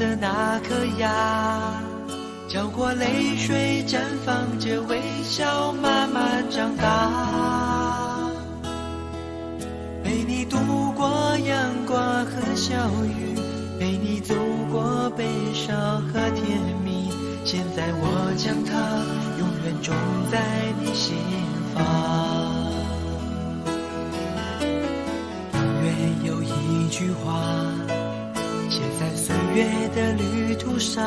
的那颗牙，浇过泪水，绽放着微笑，慢慢长大。陪你度过阳光和小雨，陪你走过悲伤和甜蜜。现在我将它永远种在你心房。永远有一句话写在岁月的旅途上，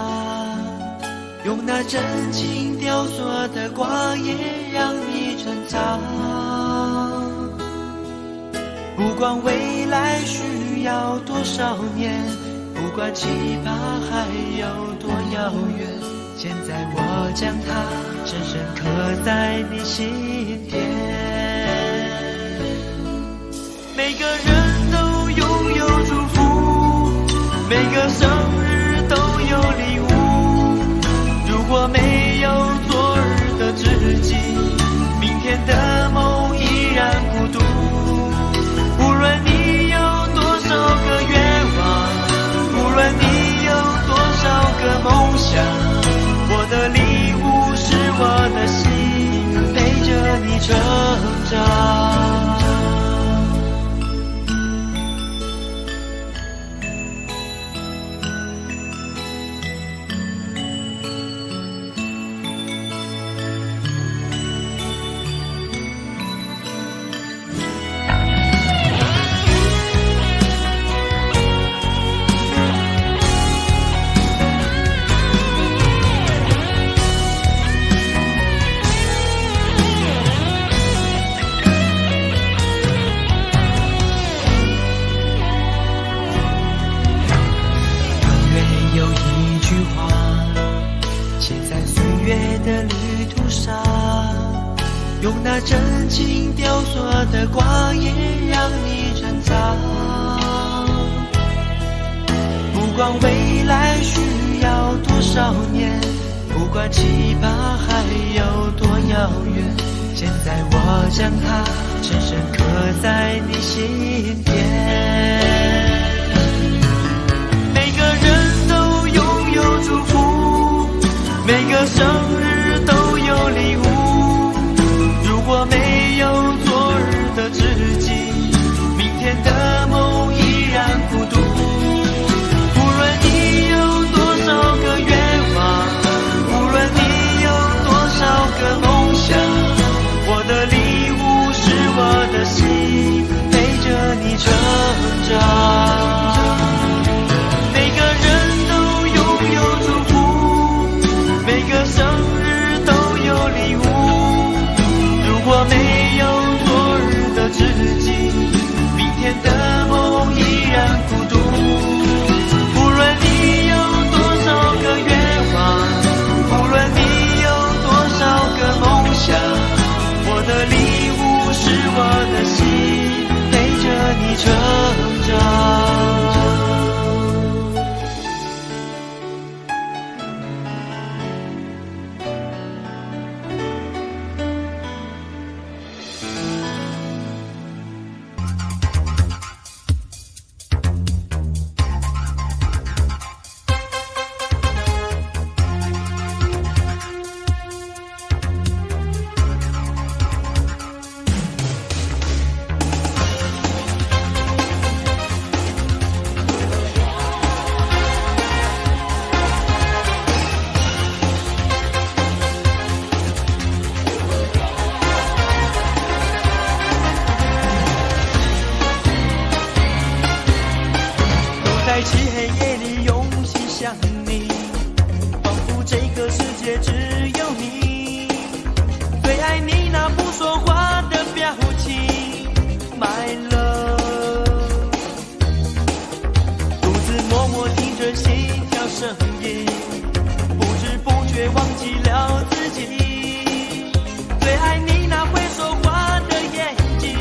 用那真情雕琢的光阴让你成长。不管未来需要多少年，不管期盼还有多遥远，现在我将它深深刻在你心田。每个人都拥有祝福，每个生日都有礼物。如果没有昨日的知己，明天的梦依然孤独。无论你有多少个愿望，无论你有多少个梦想，我的礼物是我的心，陪着你成长。用那真情雕琢的光阴让你成长。不管未来需要多少年，不管期盼还有多遥远，现在我将它深深刻在你心田。每个人都拥有祝福，每个生日都有礼物。如果没有昨日的知己，明天的梦依然孤独。无论你有多少个愿望，无论你有多少个梦想，我的礼物是我的心，陪着你成长。每个人都拥有祝福，每个生日都有礼物。如果没有昨日的知己，明天的梦依然孤独。无论你有多少个愿望，无论你有多少个梦想，我的礼物是我的心，陪着你成长。在漆黑夜里用心想你，仿佛这个世界只有你。最爱你那不说话的表情 ，My love。独自默默听着心跳声音，不知不觉忘记了自己。最爱你那会说话的眼睛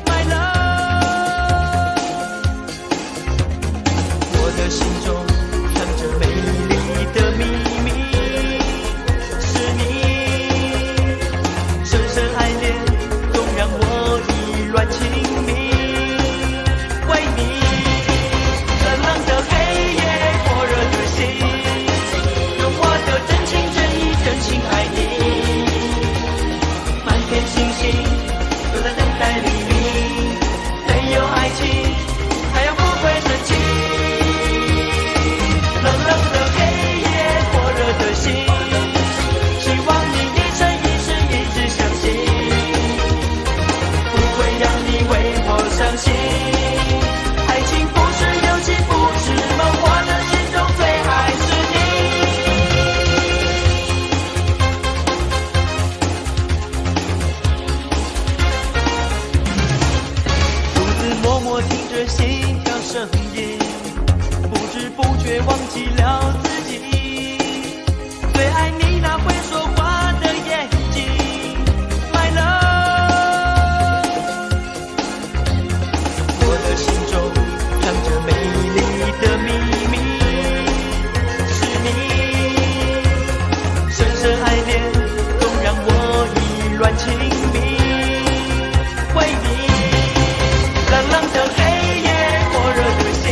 ，My love。我的心中藏着美丽的秘密，是你深深爱恋，总让我意乱情迷。为你冷冷的黑夜，火热却忘记了自己。最爱你那会说话的眼睛。My love， 我的心中藏着美丽的秘密，是你深深爱恋，总让我意乱情迷。为你，冷冷的黑夜，火热的心，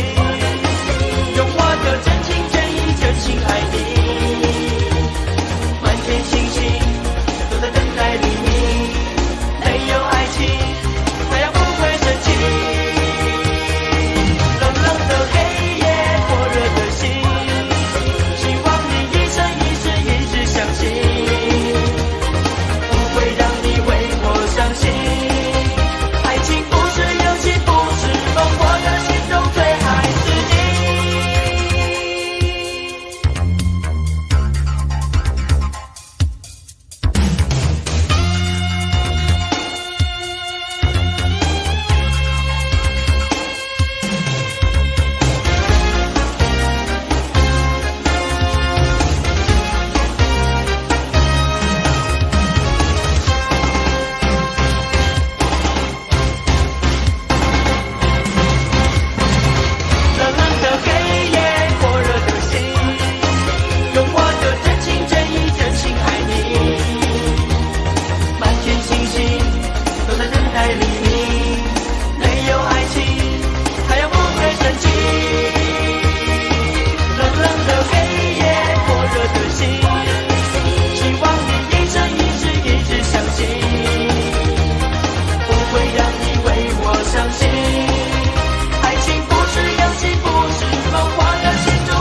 用我的真情真意真心爱你。满天星星都在等待黎明，没有爱情，太阳不会升起。冷冷的黑夜，火热的心，希望你一生一世一直相信，不会让你为我伤心。爱情不是游戏，不是梦，我的心中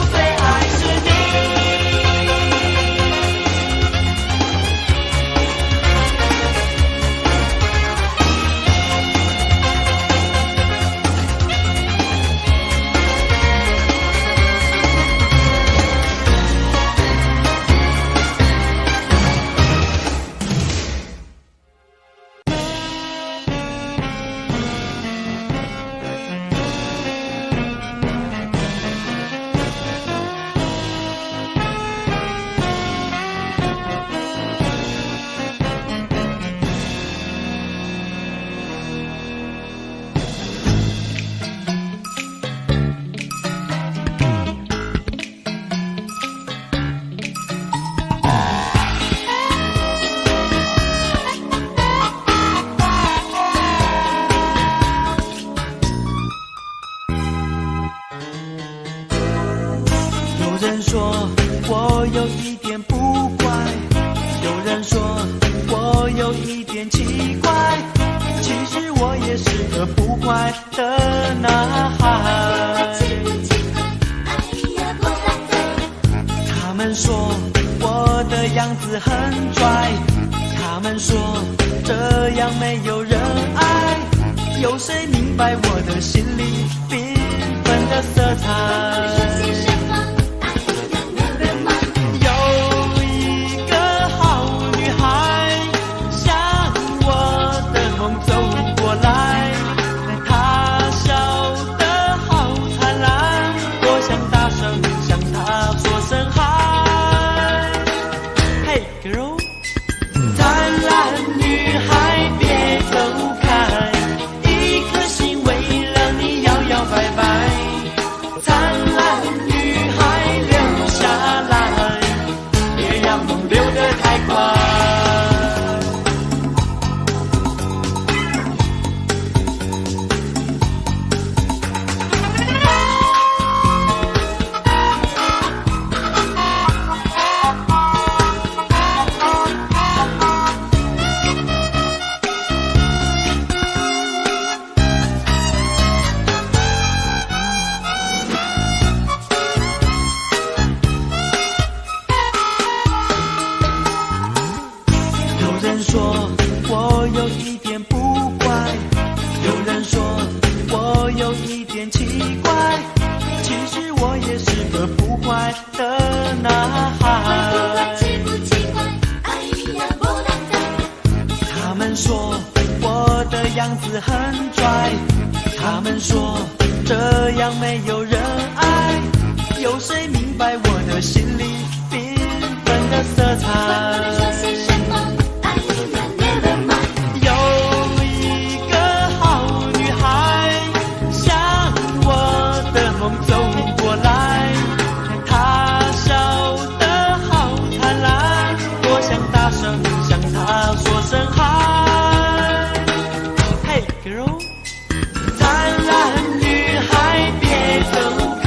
最爱是你。有人说我有一点不乖，有人说我有一点奇怪，其实我也是个不坏的男孩。他们说我的样子很拽，他们说这样没有人爱，有谁明白我的心里缤纷的色彩？样子很拽，他们说这样没有人爱，有谁明白我的心里缤纷的色彩？说些什么？爱你难灭了吗？有一个好女孩向我的梦走过来，她笑得好灿烂，我想大声向她说声嗨。嘿 girl， 灿烂女孩别走开，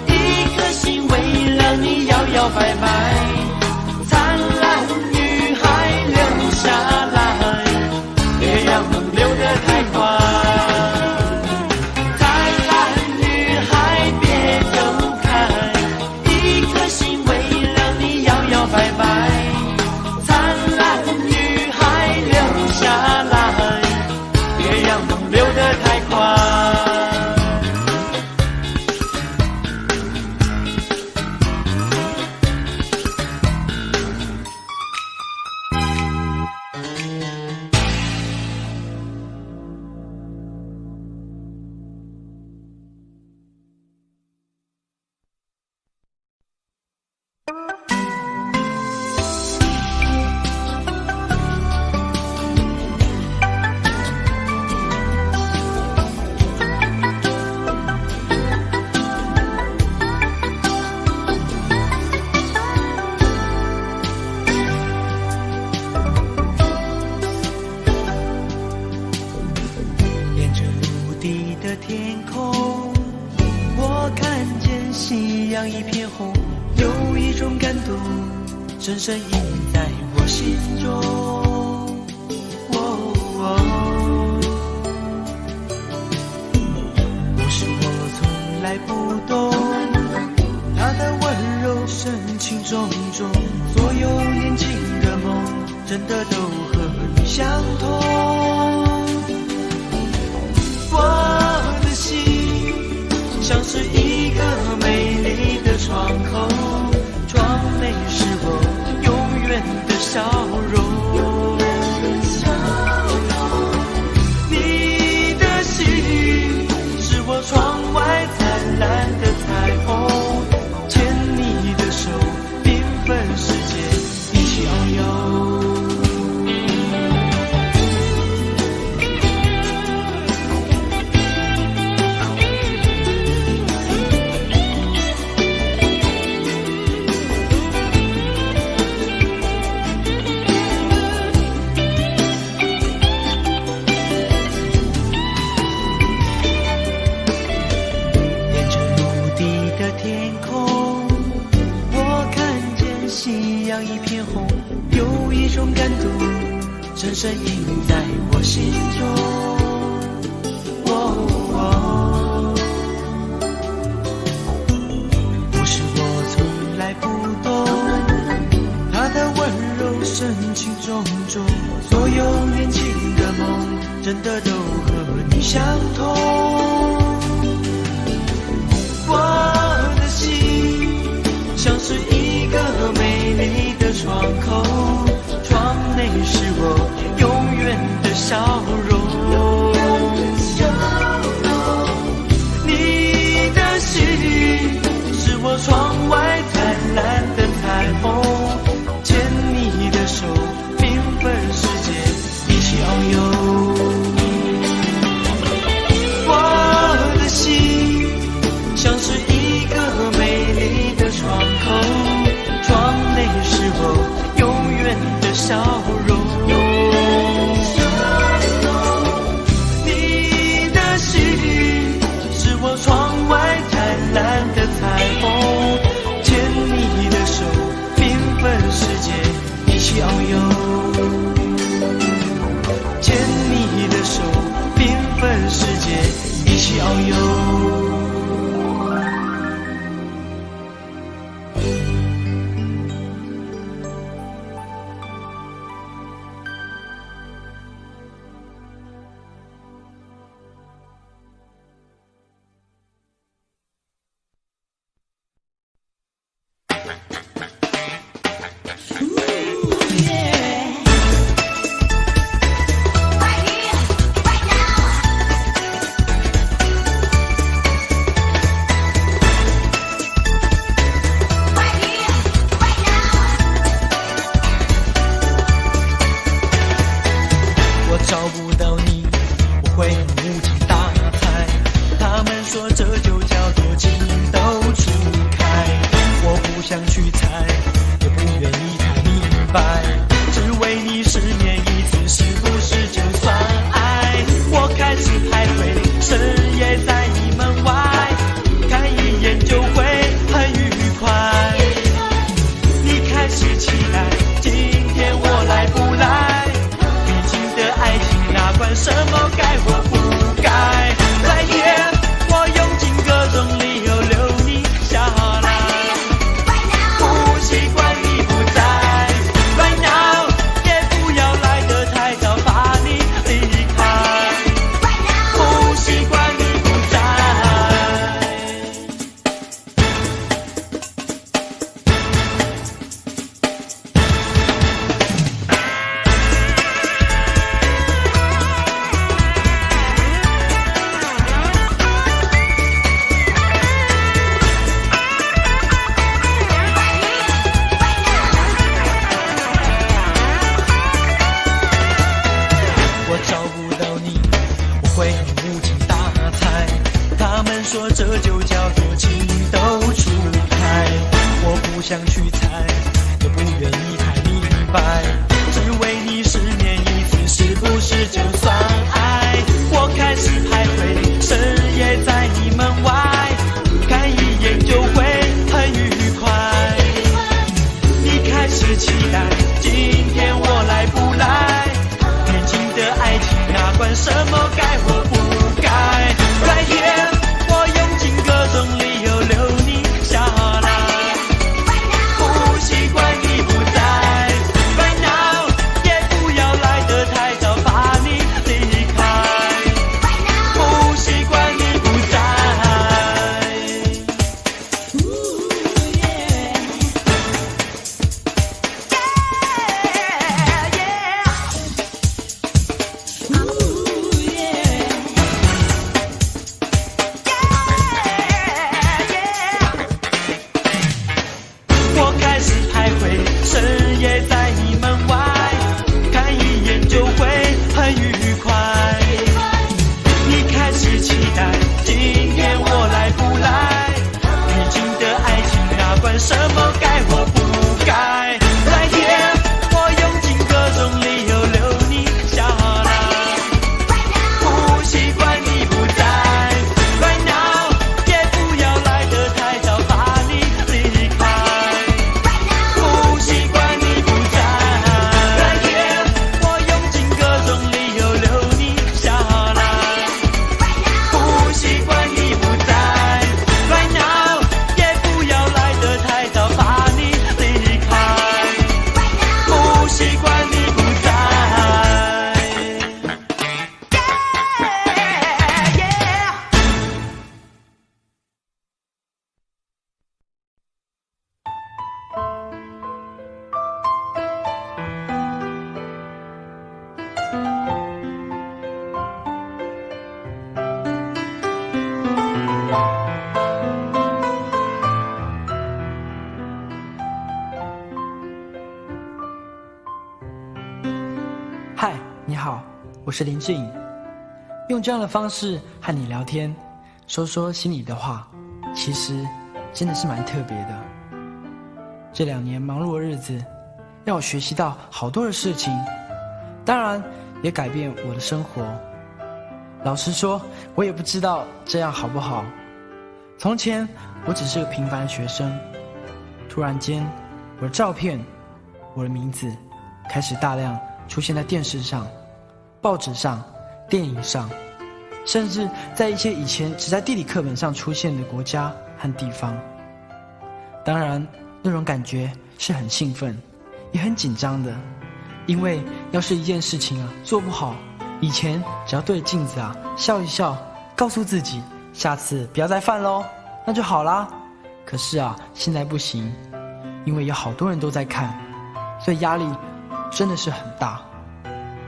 一颗心为了你摇摇摆摆。灿烂女孩留下来，别让梦流得太快。灿烂女孩别走开，一颗心为了你摇摇摆摆。灿烂女孩留下来，别让梦流得太快。沿着陆地的天空，我看见夕阳一片红，有一种感动深深印在我心中。不是我从来不懂他的温柔深情种种，所有年轻的梦真的都和你相同。我的心像是一个美丽的窗口，窗内是我永远的笑容。你的心是我窗外灿烂的彩虹，牵你的手，缤纷世界一起遨游。沿着陆地的天空，我看见夕阳一片红，有一种感动深深印在我心中。不是我从来不懂他的温柔深情种种，所有年轻的梦真的都和你相同。我的心像是一个美丽的窗口，窗内是我永远的笑容。你的心是我窗外灿烂的彩虹，牵你的手，缤纷世界一起遨游。我想去猜，也不愿意太明白，只为你失眠一次，是不是就算爱？我开始徘徊，深夜在你门外，看一眼就会很愉快。你开始期待今天我来不来？年轻的爱情哪管什么该或不该。Right here， 我用尽各种理由留你下来，不习惯你不在。Right now， 也不要来得太早，怕你离开，不习惯你不在。我开始徘徊，深夜在你门外，看一眼就会很愉快。你开始期待今天我来不来？年轻的爱情哪管什么该或不该。Right here， 我用尽各种理由留你下来，不习惯你不在。Right now， 也不要来得太早，怕你离开，不习惯你不在。Right here， 我用尽各种理由留你下来，不习惯你不在。Right now， 也不要来得太早，怕你离开，不习惯你不在。嗨，你好，我是林志颖。用这样的方式和你聊天，说说心里的话，其实真的是蛮特别的。这2年忙碌的日子，让我学习到好多的事情，当然也改变我的生活。老实说，我也不知道这样好不好。从前我只是个平凡的学生，突然间，我的照片，我的名字，开始大量出现在电视上、报纸上、电影上，甚至在一些以前只在地理课本上出现的国家和地方。当然，那种感觉是很兴奋，也很紧张的，因为要是一件事情做不好，以前只要对着镜子笑一笑，告诉自己下次不要再犯咯，那就好啦。可是现在不行，因为有好多人都在看，所以压力真的是很大。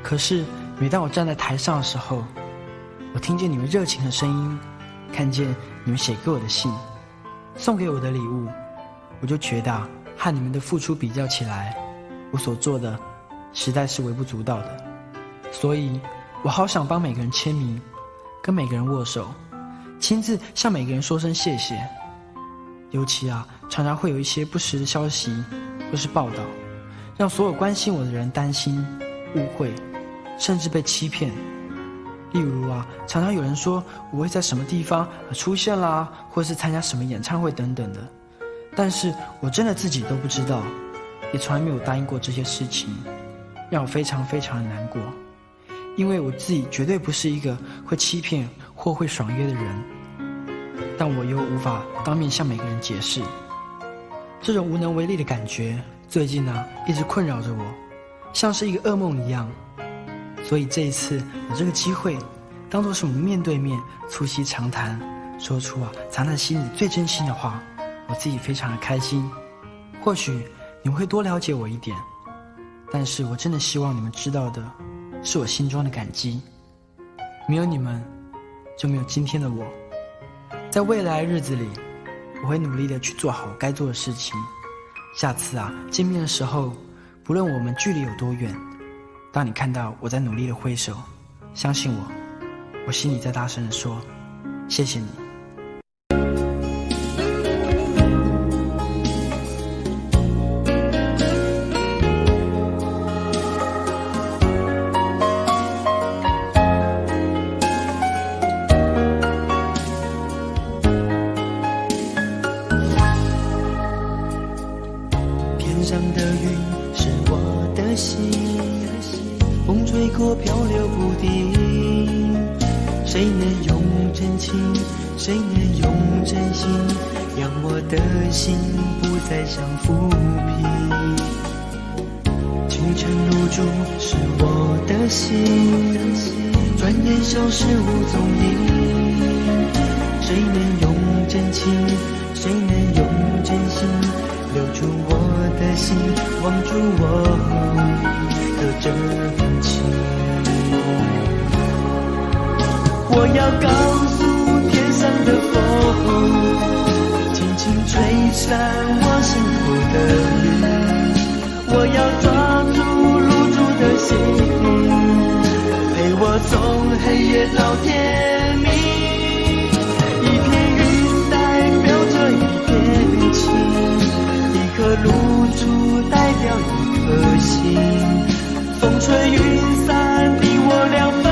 可是每当我站在台上的时候，我听见你们热情的声音，看见你们写给我的信，送给我的礼物，我就觉得和你们的付出比较起来，我所做的实在是微不足道的。所以我好想帮每个人签名，跟每个人握手，亲自向每个人说声谢谢。尤其常常会有一些不实的消息或是报道，让所有关心我的人担心、误会，甚至被欺骗。例如常常有人说我会在什么地方出现啦，或是参加什么演唱会等等的，但是我真的自己都不知道，也从来没有答应过这些事情，让我非常非常的难过。因为我自己绝对不是一个会欺骗或会爽约的人，但我又无法当面向每个人解释。这种无能为力的感觉最近一直困扰着我，像是一个噩梦一样。所以这一次有这个机会，当作是我们面对面促膝长谈，说出藏在心里最真心的话，我自己非常的开心。或许你们会多了解我一点，但是我真的希望你们知道的是我心中的感激。没有你们，就没有今天的我。在未来的日子里，我会努力的去做好该做的事情。下次见面的时候，不论我们距离有多远，当你看到我在努力的挥手，相信我，我心里在大声的说，谢谢你。天上的云是我的心，风吹过漂流不定。谁能用真情，谁能用真心，让我的心不再想浮萍。清晨露珠是我的心，转眼消失无踪影。谁能用真情，谁能用真心，留住我的心，望住我的真情。我要告诉天上的风，轻轻吹散我心头的云。我要抓住露珠的心，陪我从黑夜到天明。一片云代表着一片情，一颗露珠代表一颗心。风吹云散，你我两分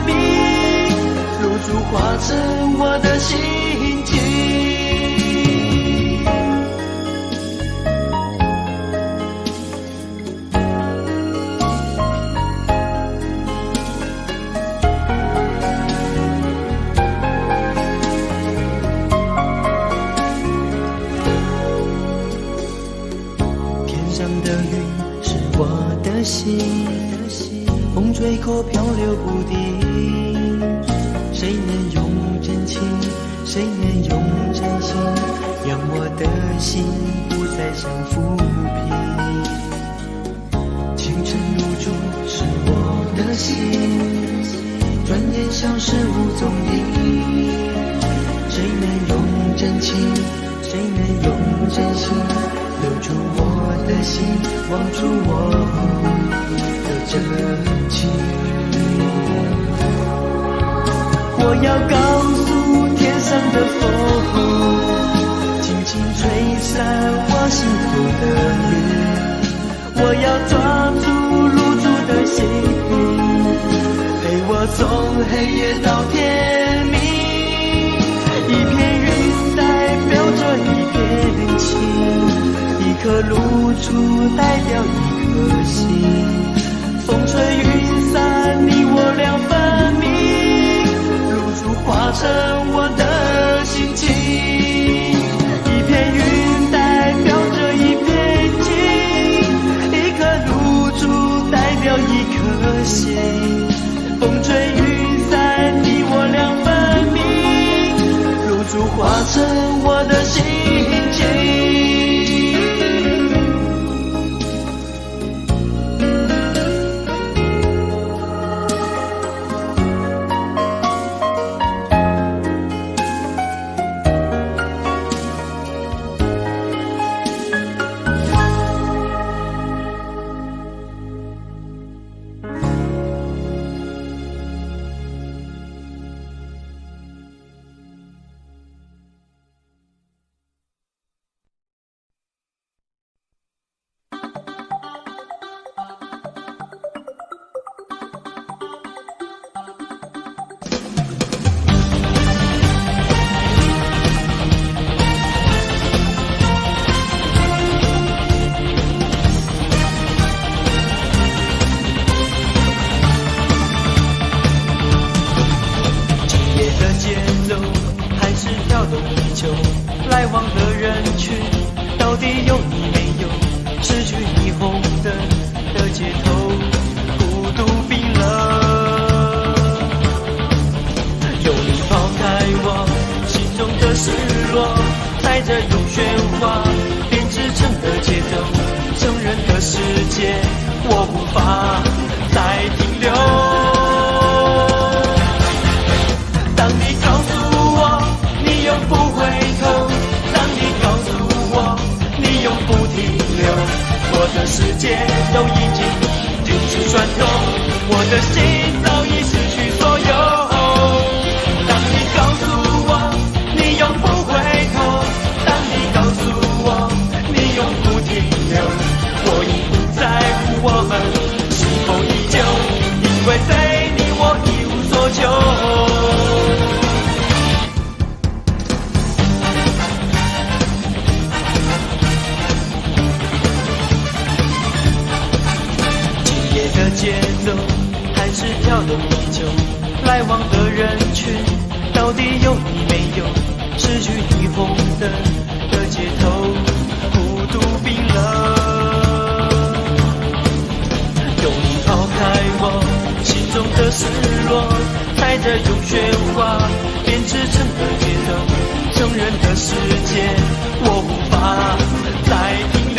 明，露珠化成我的心情。心，风吹过漂流不定。谁能用真情，谁能用真心，让我的心不再想浮萍。清晨露珠是我的心，转眼消失无踪影。谁能用真情，谁能用真心，留住我的心，望住我的真情。我要告诉天上的风，轻轻吹散我心头的云。我要抓住露珠的心，陪我从黑夜到天明。一片云代表着一片情，一颗露珠代表一颗心。风吹云散，你我两分明，露珠化成我的心情。一片云代表着一片情，一颗露珠代表一颗心。风吹云散，你我两分明，露珠化成我的心情。来往的人群，到底有你没有？失去霓虹灯的街头，孤独冰冷。有你抛开我心中的失落，带着用喧哗编织成的节奏，成人的世界我无法再停留。当你告诉我你永不回头，当你告诉我你永不停留，我的世界都已经停止转动，我的心早已失去所有。当你告诉我你永不回头，当你告诉我你永不停留，我已不在乎我们是否依旧，因为对你我一无所求。依旧，来往的人群到底有你没有？失去霓虹灯的街头，孤独冰冷。有你抛开我心中的失落，踩着用喧哗编织成的节奏，成人的世界我无法再停留。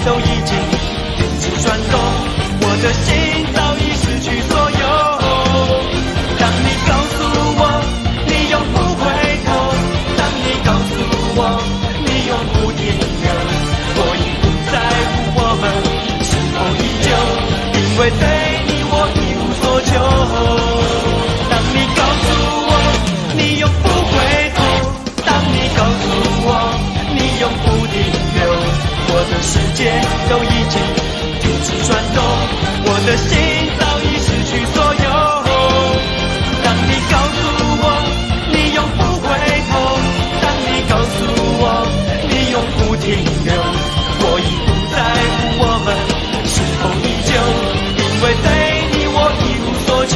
都已经停止转动，我的心早已失去所有。当你告诉我你永不回头，当你告诉我你永不停留，我已不在乎我们是否依旧，因为对你我一无所求。当你告诉我你永不回头，当你告诉我你永不停留，我的世界都已经停止转动，我的心早已失去所有。当你告诉我你永不回头，当你告诉我你永不停留，我已不在乎我们是否依旧，因为对你我一无所求。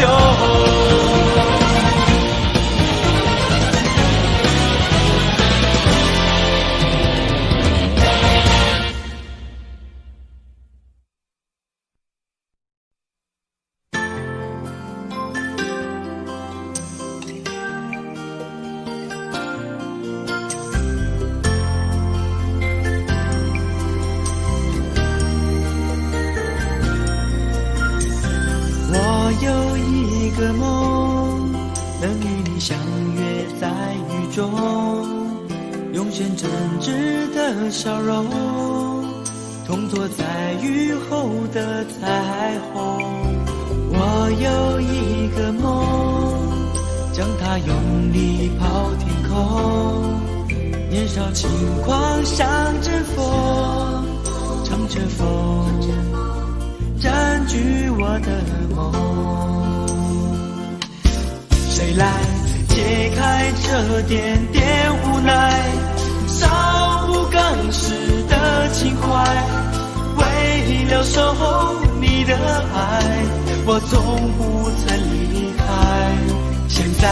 有一个梦，能与你相约在雨中，涌现真挚的笑容，同坐在雨后的彩虹。我有一个梦，将它用力抛天空，年少轻狂像阵风，乘着风占据我的梦。谁来解开这点点无奈，少不更事的情怀，为了守候你的爱，我从不曾离开。现在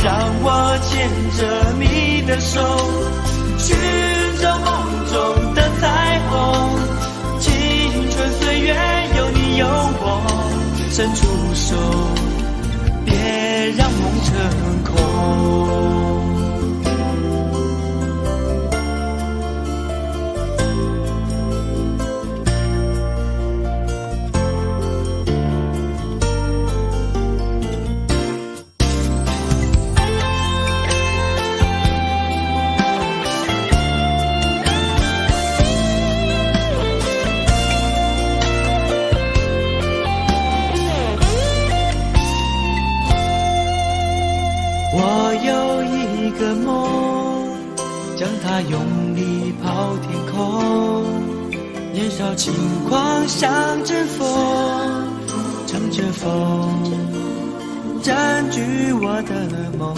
让我牵着你的手，寻找梦中的彩虹，青春岁月有你有我，伸出手，别让梦成空。我有一个梦，将它用力抛天空，年少轻狂像阵风，乘着风占据我的梦。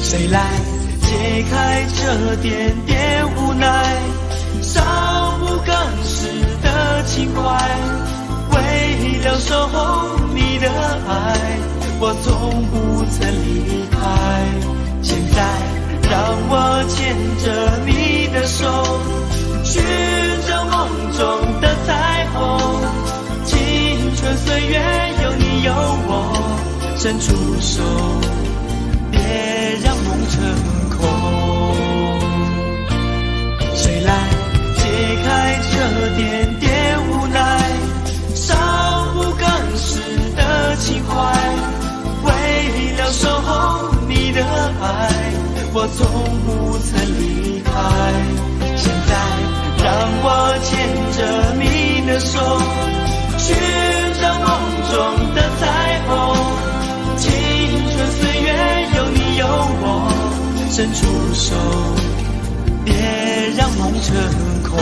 谁来解开这点点无奈，少不更事的情怀，为了守候你的爱，我从不曾离开。现在让我牵着你的手，寻找梦中的彩虹，青春岁月有你有我，伸出手，别让梦成空。谁来解开这点点无奈，少不更事的情怀，为了守候你的爱，我从不曾离开。现在让我牵着你的手，寻找梦中的彩虹，伸出手，别让梦成空。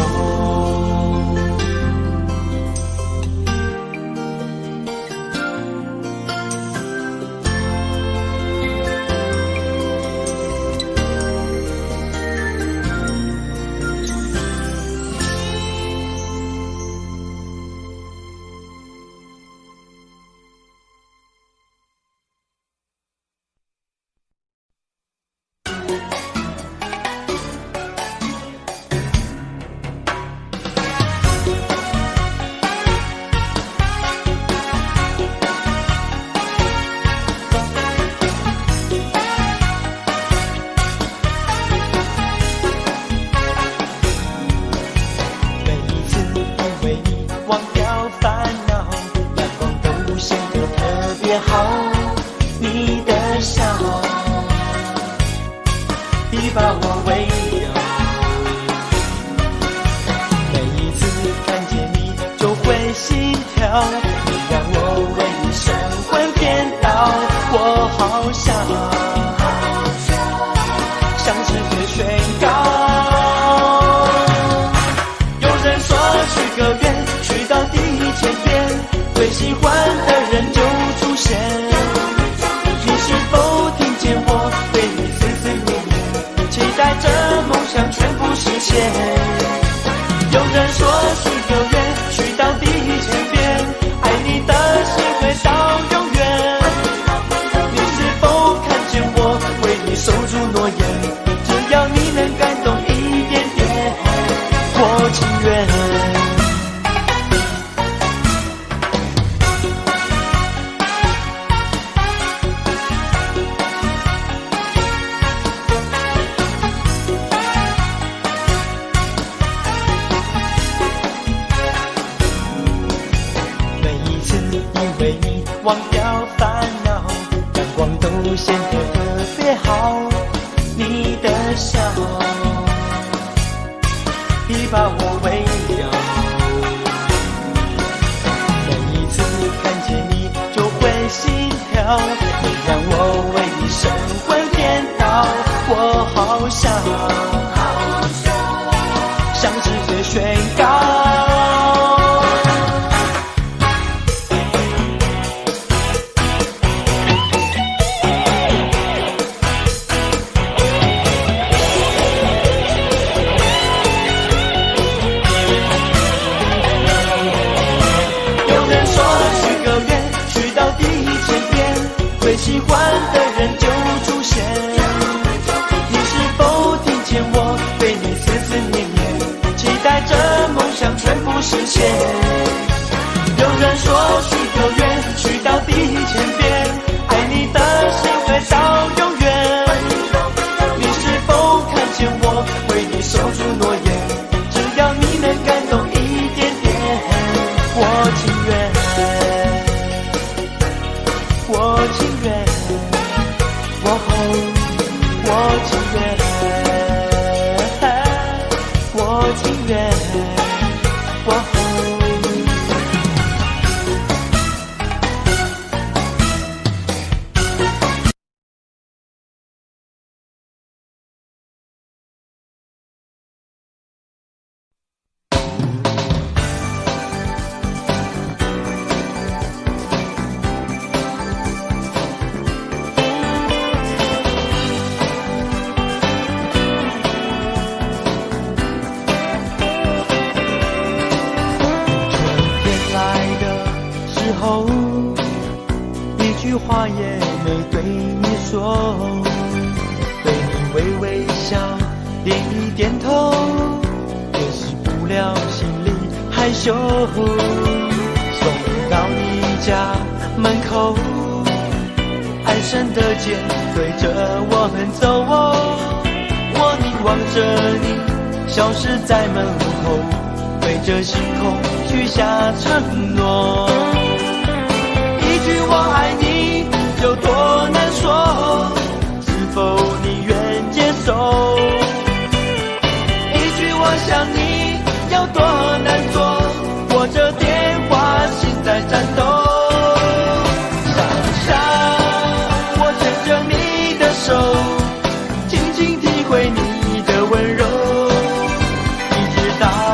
把我围绕，每一次看见你就会心跳，你让我为你神魂颠倒，我好想向世界宣告。有人说许个愿，许到第1000遍，最喜欢的人就出现。你是否听见我对你思思念念，期待着梦想全部实现？有人说许个愿，许到第1000遍，爱你的心会到永远。你是否看见我为你守住诺言？只要你能感动一点点，我情愿。忘掉烦恼，阳光都显得特别好。你的笑已把我围绕，每一次看见你就会心跳，你让我为你神魂颠倒，我好想向世界宣告。最喜欢的人就出现，你是否听见我对你思思念念，期待着梦想全部实现？有人说许个愿，许到第1000遍，爱你的心会到永远。你是否看见我为你守住诺言？只要你能感动一点点，我情愿。我情愿，我情愿，我情愿，一句话也没对你说，对你微微笑，点一点头，掩饰不了心里害羞。送到你家门口，爱神的肩对着我们走，我凝望着你消失在门后，对着星空许下承诺。一句我爱你有多难说，是否你愿接受？一句我想你有多难做，握着电话心在颤抖。想想我牵着你的手，紧紧到。